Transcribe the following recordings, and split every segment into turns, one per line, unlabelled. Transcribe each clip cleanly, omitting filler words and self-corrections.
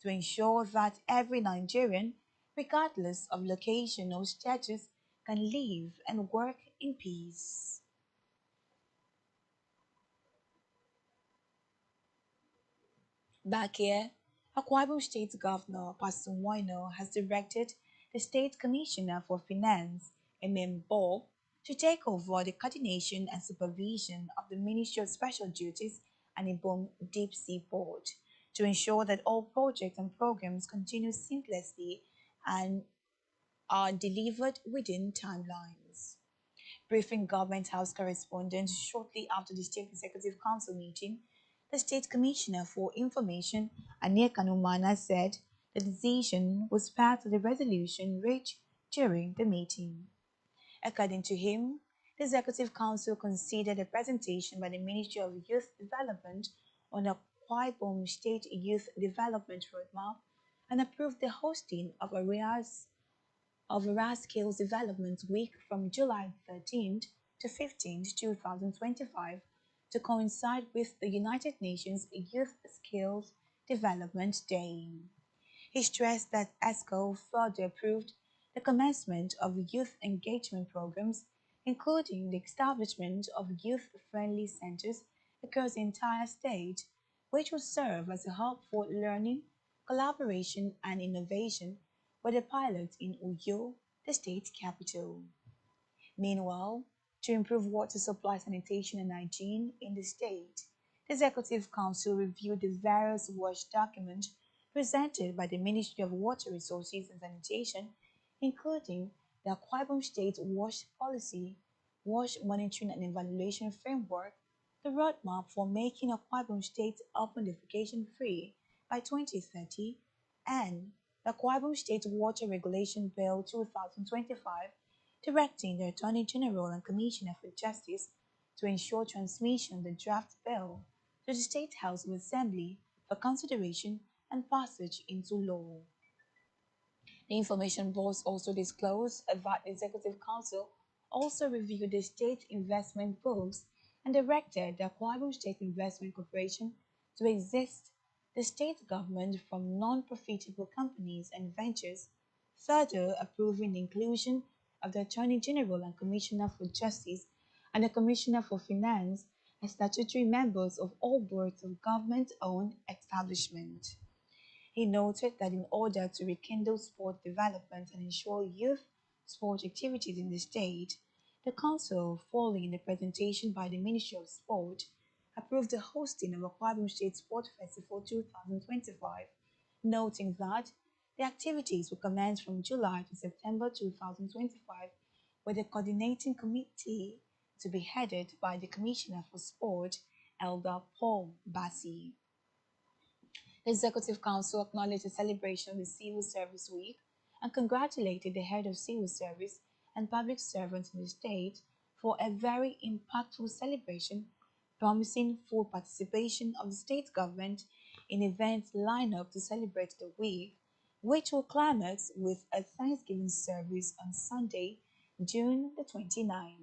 to ensure that every Nigerian, regardless of location or status, can live and work in peace. Back here, Akwa Ibom State Governor Pastor Moino has directed the State Commissioner for Finance, Bo, to take over the coordination and supervision of the Ministry of Special Duties and Ibom Deep Sea Port to ensure that all projects and programs continue seamlessly and are delivered within timelines. Briefing Government House correspondents shortly after the State Executive Council meeting, the State Commissioner for Information, Anir Kanumana, said the decision was part of the resolution reached during the meeting. According to him, the Executive Council considered a presentation by the Ministry of Youth Development on a Akwa Ibom State Youth Development Roadmap and approved the hosting of a Skills Development Week from July 13th to 15th, 2025 to coincide with the United Nations Youth Skills Development Day. He stressed that ESCO further approved the commencement of youth engagement programs, including the establishment of youth-friendly centers across the entire state, which will serve as a hub for learning, collaboration, and innovation, with a pilot in Uyo, the state capital. Meanwhile, to improve water supply, sanitation, and hygiene in the state, the Executive Council reviewed the various WASH documents presented by the Ministry of Water Resources and Sanitation, including the Akwa Ibom State WASH Policy, WASH Monitoring and Evaluation Framework, the roadmap for making Akwa Ibom State open defecation free by 2030, and the Akwa Ibom State Water Regulation Bill 2025, directing the Attorney General and Commissioner for Justice to ensure transmission of the draft bill to the State House of Assembly for consideration and passage into law. The information boards also disclosed that the Executive Council also reviewed the state investment books and directed the Akwa Ibom State Investment Corporation to exist the state government from non-profitable companies and ventures, further approving the inclusion of the Attorney General and Commissioner for Justice and the Commissioner for Finance as statutory members of all boards of government-owned establishments. He noted that in order to rekindle sport development and ensure youth sport activities in the state, the Council, following the presentation by the Ministry of Sport, approved the hosting of Akwa Ibom State Sport Festival 2025, noting that the activities will commence from July to September 2025, with a coordinating committee to be headed by the Commissioner for Sport, Elder Paul Bassi. The Executive Council acknowledged the celebration of the Civil Service Week and congratulated the head of civil service and public servants in the state for a very impactful celebration, promising full participation of the state government in events lined up to celebrate the week, which will climax with a Thanksgiving service on Sunday, June the 29th.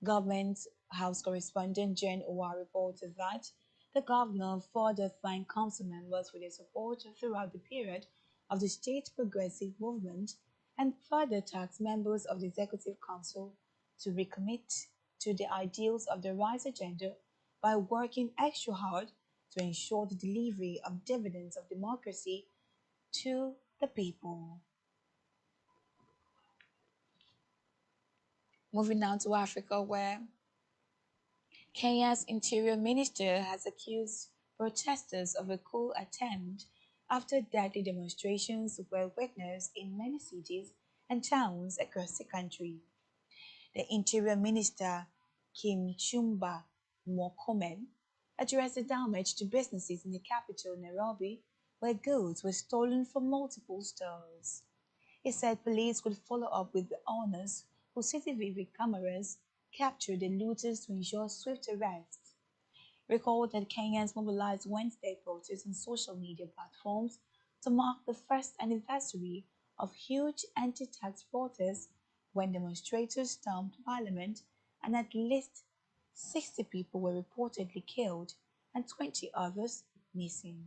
Government House correspondent Jen Owa reported that the governor further thanked council members for their support throughout the period of the state progressive movement and further tasked members of the Executive Council to recommit to the ideals of the RISE agenda by working extra hard to ensure the delivery of dividends of democracy to the people. Moving now to Africa, where Kenya's Interior Minister has accused protesters of a coup attempt after deadly demonstrations were witnessed in many cities and towns across the country. The Interior Minister, Kim Chumba Murkomen, addressed the damage to businesses in the capital, Nairobi, where goods were stolen from multiple stores. He said police would follow up with the owners whose CCTV cameras captured the looters to ensure swift arrests. Recall that Kenyans mobilized Wednesday protests on social media platforms to mark the first anniversary of huge anti-tax protests when demonstrators stormed parliament and at least 60 people were reportedly killed and 20 others missing.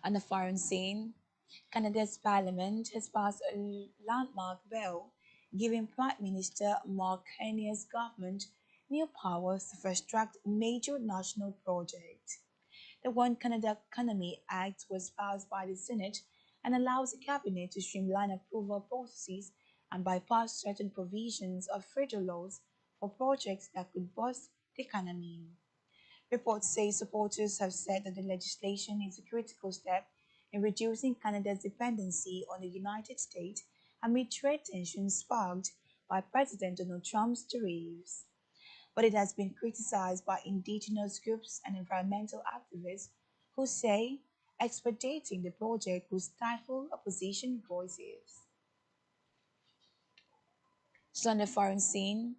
On the foreign scene, Canada's parliament has passed a landmark bill giving Prime Minister Mark Carney's government new powers to fast-track major national projects. The One Canada Economy Act was passed by the Senate and allows the cabinet to streamline approval processes and bypass certain provisions of federal laws for projects that could boost the economy. Reports say supporters have said that the legislation is a critical step in reducing Canada's dependency on the United States amid trade tensions sparked by President Donald Trump's tariffs. But it has been criticized by indigenous groups and environmental activists who say expediting the project will stifle opposition voices. So on the foreign scene,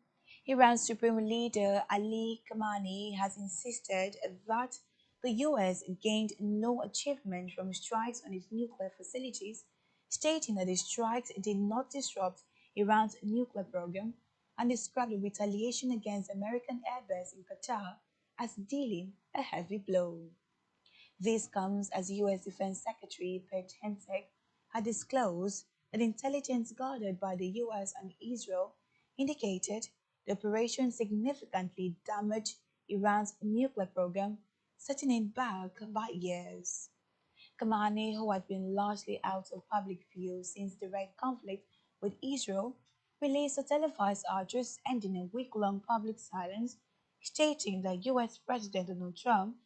Iran's supreme leader Ali Khamenei has insisted that the US gained no achievement from strikes on its nuclear facilities, stating that the strikes did not disrupt Iran's nuclear program and described the retaliation against American airbase in Qatar as dealing a heavy blow. This comes as US Defense Secretary Pete Hegseth had disclosed that intelligence gathered by the US and Israel indicated the operation significantly damaged Iran's nuclear program, setting it back by years. Khamenei, who had been largely out of public view since direct conflict with Israel, released a televised address ending a week-long public silence, stating that US President Donald Trump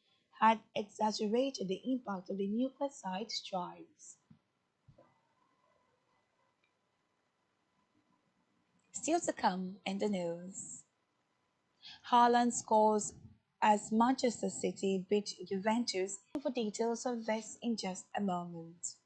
had exaggerated the impact of the nuclear site strikes. Still to come in the news. Haaland scores as Manchester City beat Juventus. For details of this in just a moment.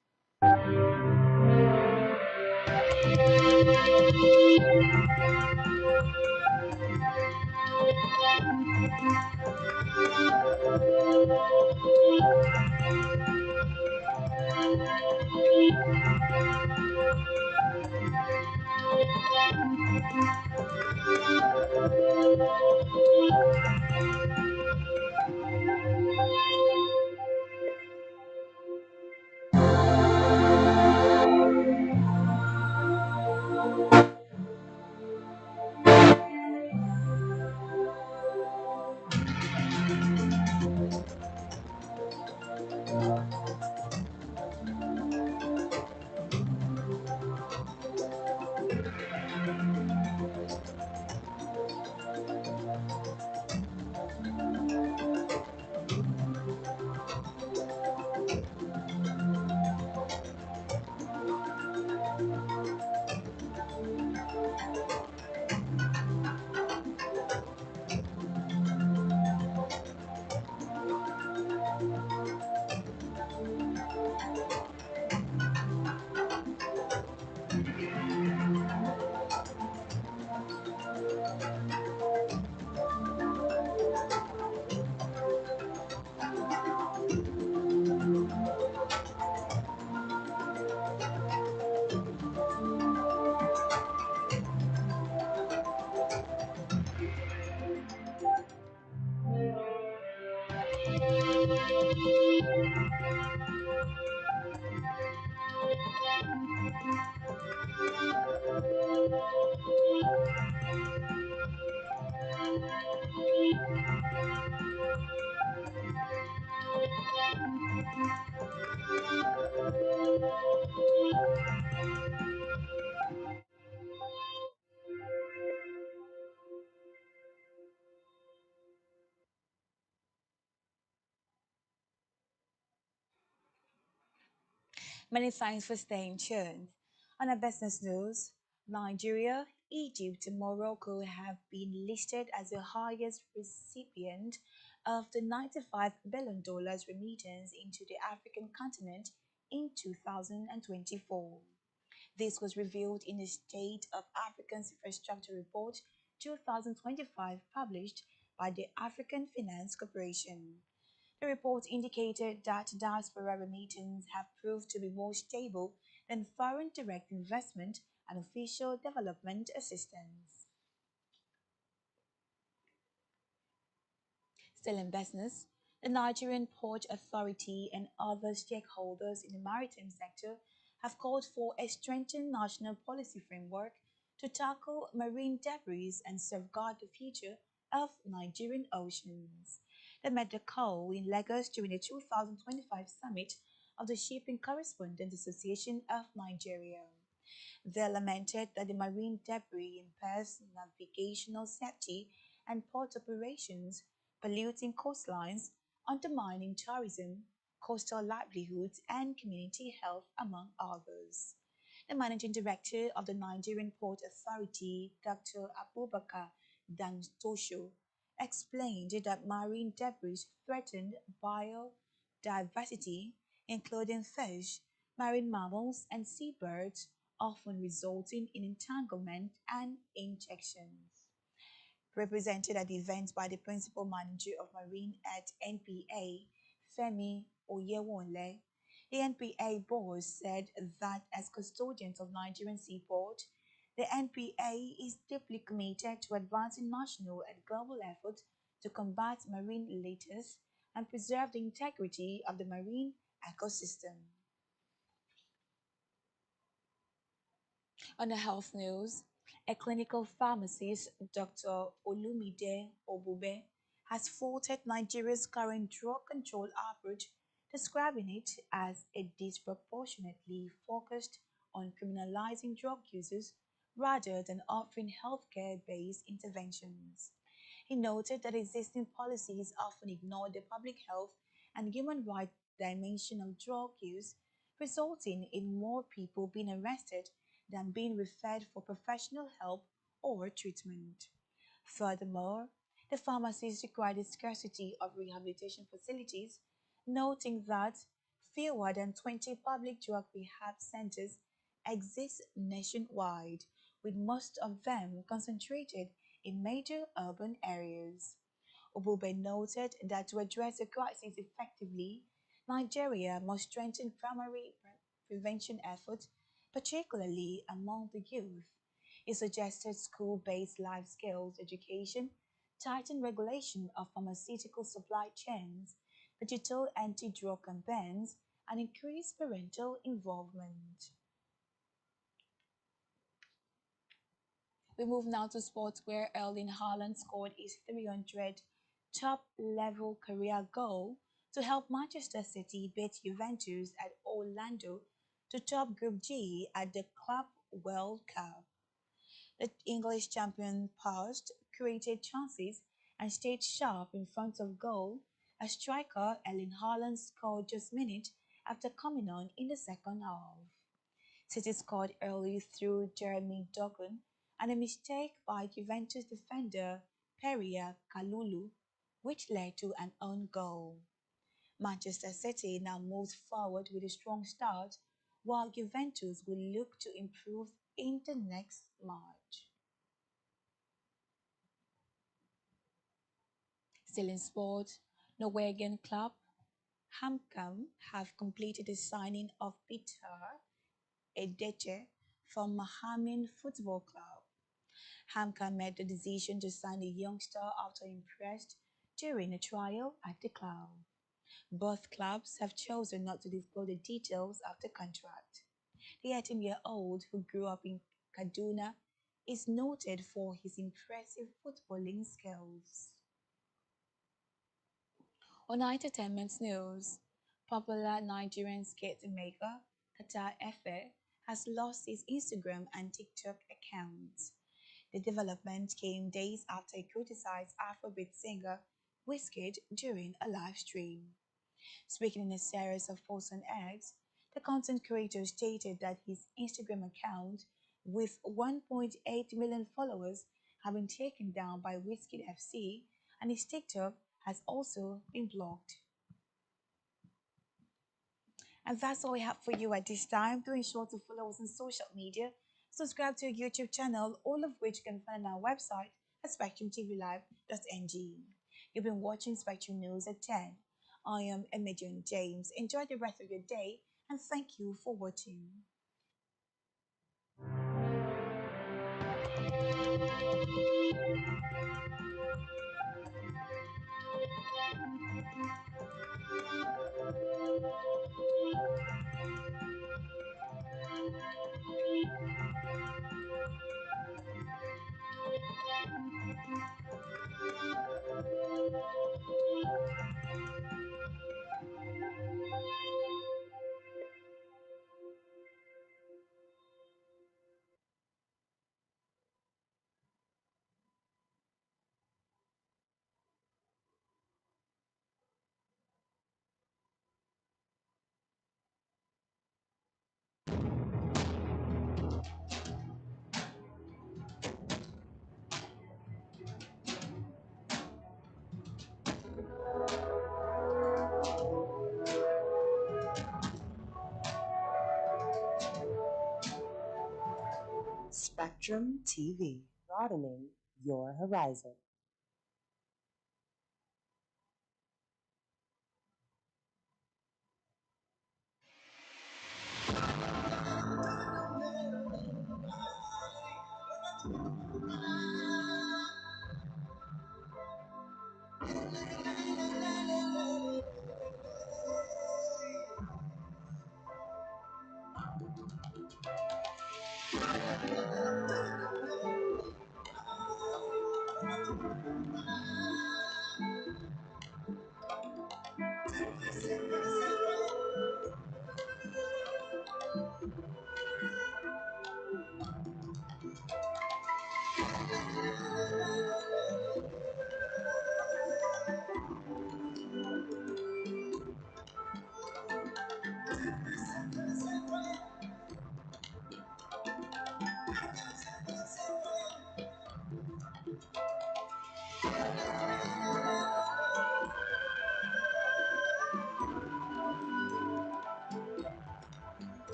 Many thanks for staying tuned. On our business news, Nigeria, Egypt, and Morocco have been listed as the highest recipient of the $95 billion remittance into the African continent in 2024. This was revealed in the State of Africa's Infrastructure Report 2025 published by the African Finance Corporation. The report indicated that diaspora remittances have proved to be more stable than foreign direct investment and official development assistance. Still in business, The Nigerian Port Authority and other stakeholders in the maritime sector have called for a strengthened national policy framework to tackle marine debris and safeguard the future of Nigerian oceans. They met the call in Lagos during the 2025 summit of the Shipping Correspondents Association of Nigeria. They lamented that the marine debris impairs navigational safety and port operations, polluting coastlines, undermining tourism, coastal livelihoods, and community health, among others. The managing director of the Nigerian Port Authority, Dr. Abubakar Dantosho, explained that marine debris threatened biodiversity, including fish, marine mammals, and seabirds, often resulting in entanglement and injections. Represented at the event by the principal manager of marine at NPA, Femi Oyewonle, the NPA board said that as custodians of Nigerian seaport, the NPA is deeply committed to advancing national and global efforts to combat marine litters and preserve the integrity of the marine ecosystem. On the health news, a clinical pharmacist, Dr. Olumide Obube, has faulted Nigeria's current drug control approach, describing it as a disproportionately focused on criminalizing drug users rather than offering healthcare-based interventions. He noted that existing policies often ignore the public health and human rights dimension of drug use, resulting in more people being arrested than being referred for professional help or treatment. Furthermore, the pharmacies require the scarcity of rehabilitation facilities, noting that fewer than 20 public drug rehab centers exist nationwide, with most of them concentrated in major urban areas. Obube noted that to address the crisis effectively, Nigeria must strengthen primary prevention efforts, particularly among the youth. He suggested school based life skills education, tightened regulation of pharmaceutical supply chains, digital anti drug campaigns, and increased parental involvement. We move now to sports where Erling Haaland scored his 300 top level career goal to help Manchester City beat Juventus at Orlando to top Group G at the Club World Cup. The English champion paused, created chances, and stayed sharp in front of goal as striker Erling Haaland scored just minutes after coming on in the second half. City scored early through Jeremy Dogun and a mistake by Juventus defender Peria Kalulu, which led to an own goal. Manchester City now moves forward with a strong start, while Juventus will look to improve in the next match. Still in sport, Norwegian club HamKam have completed the signing of Peter Edeche from Mahamin Football Club. Hamka made the decision to sign the youngster after impressed during a trial at the club. Both clubs have chosen not to disclose the details of the contract. The 18-year-old, who grew up in Kaduna, is noted for his impressive footballing skills. On entertainment news, popular Nigerian skate maker Tata Efe has lost his Instagram and TikTok accounts. The development came days after he criticized Afrobeat singer Wizkid during a live stream. Speaking in a series of posts on X, the content creator stated that his Instagram account, with 1.8 million followers, had been taken down by Wizkid FC, and his TikTok has also been blocked. And that's all we have for you at this time. Do ensure to follow us on social media, subscribe to our YouTube channel, all of which you can find on our website at spectrumtvlive.ng. You've been watching Spectrum News at 10. I am Imogen James. Enjoy the rest of your day and thank you for watching.
Spectrum TV, broadening your horizon.